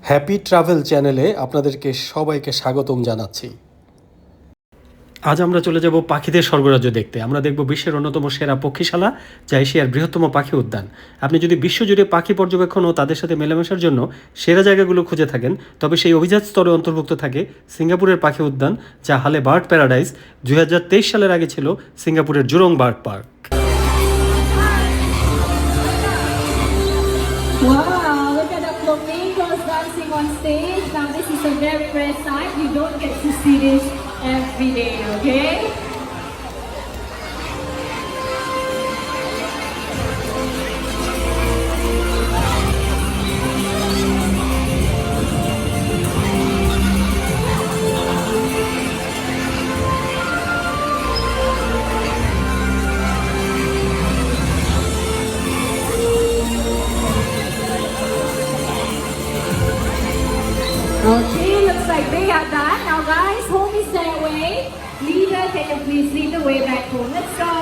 Happy travel চ্যানেলে আপনাদেরকে সবাইকে স্বাগতম জানাচ্ছি। আজ আমরা চলে যাব পাখিদের স্বর্গরাজ্য দেখতে। আমরা দেখব বিশ্বের অন্যতম সেরা পক্ষীশালা, যা এশিয়ার বৃহত্তম পাখি উদ্যান। আপনি যদি বিশ্বজুড়ে পাখি পর্যবেক্ষণ ও তাদের সাথে মেলামেশার জন্য সেরা জায়গাগুলো খুঁজে থাকেন, তবে সেই অভিজাত স্তরে অন্তর্ভুক্ত থাকে সিঙ্গাপুরের পাখি উদ্যান, যা হালে বার্ড প্যারাডাইস। 2023 সালের আগে ছিল সিঙ্গাপুরের Jurong Bird Park. Wow, look at the flamingos dancing on stage. Now this is a very rare sight. You don't get to see this every day, okay? Okay, looks like they are done. Now guys, home is their way. Leader, can you please lead the way back home? Let's go.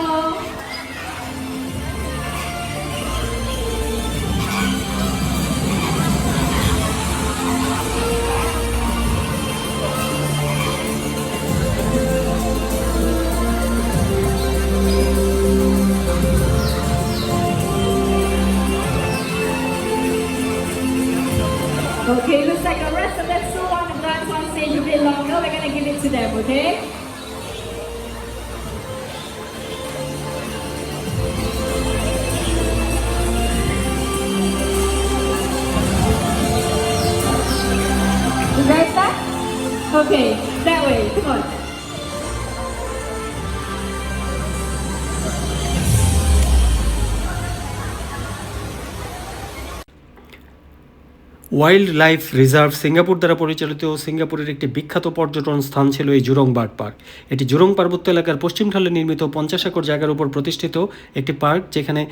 Okay, looks like the rest of them still want to dance on stage a bit longer. We're gonna give it to them, okay? You guys back? Okay, that way, come on. Wild life reserve Singapore দ্বারা পরিচালিত সিঙ্গাপুরের একটি বিখ্যাত পর্যটন স্থান ছিল এই জুরং Bird park. এটি জুরং পার্বত্য এলাকার পশ্চিম ঢালে নির্মিত 50 একর জায়গার উপর প্রতিষ্ঠিত একটি পার্ক, যেখানে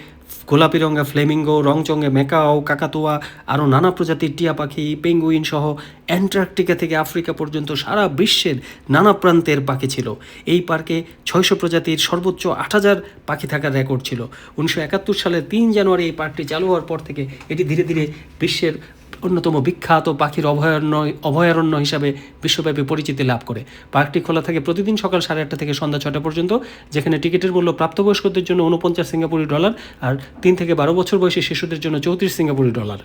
গোলাপি রঙা ফ্লেমিঙ্গো, রংচঙে ম্যাকাও, কাকাতুয়া, আরও নানা প্রজাতির টিয়া পাখি, পেঙ্গুইন সহ অ্যান্টার্কটিকা থেকে আফ্রিকা পর্যন্ত সারা বিশ্বের নানা প্রান্তের পাখি ছিল। এই পার্কে 600 প্রজাতির সর্বোচ্চ 8000 পাখি থাকার রেকর্ড ছিল। 1971 সালের 3 জানুয়ারি এই পার্কটি চালু হওয়ার পর থেকে এটি ধীরে ধীরে বিশ্বের অন্যতম বিখ্যাত পাখির অভয়ারণ্য হিসাবে বিশ্বব্যাপী পরিচিতি লাভ করে। পার্কটি খোলা থাকে প্রতিদিন সকাল 8:30 থেকে সন্ধ্যা 6টা পর্যন্ত, যেখানে টিকিটের মূল্য প্রাপ্তবয়স্কদের জন্য 49 সিঙ্গাপুরি ডলার আর 3 থেকে 12 বছর বয়সী শিশুদের জন্য 34 সিঙ্গাপুরি ডলার।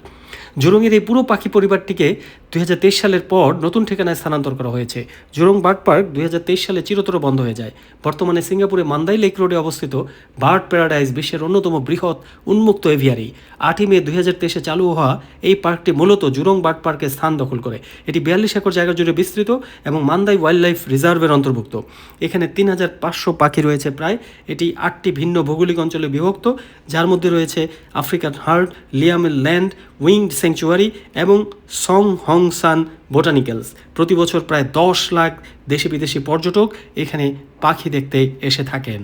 জুরংয়ের এই পুরো পাখি পরিবারটিকে 2023 সালের পর নতুন ঠিকানায় স্থানান্তর করা হয়েছে। জুরং বার্ড পার্ক 2023 সালে চিরতরে বন্ধ হয়ে যায়। বর্তমানে সিঙ্গাপুরে মান্দাই লেক রোডে অবস্থিত বার্ড প্যারাডাইস বিশ্বের অন্যতম বৃহৎ উন্মুক্ত এভিয়ারি। 8ই মে 2023 চালু হওয়া এই পার্কটি মূলত জুরং বার্ড পার্কে স্থান দখল করে। এটি 42 একর জায়গা জুড়ে বিস্তৃত এবং মান্দাই ওয়াইল্ড লাইফ রিজার্ভের অন্তর্ভুক্ত। এখানে 3500 পাখি রয়েছে প্রায়। এটি 8টি ভিন্ন ভৌগোলিক অঞ্চলে বিভক্ত, যার মধ্যে রয়েছে আফ্রিকান হার্ড, লিয়ামেল ল্যান্ড, উইংড স্যাংচুয়ারি এবং সং হং সান বোটানিক্যালস। প্রতি বছর প্রায় 10 লাখ দেশি বিদেশি পর্যটক এখানে পাখি দেখতে এসে থাকেন।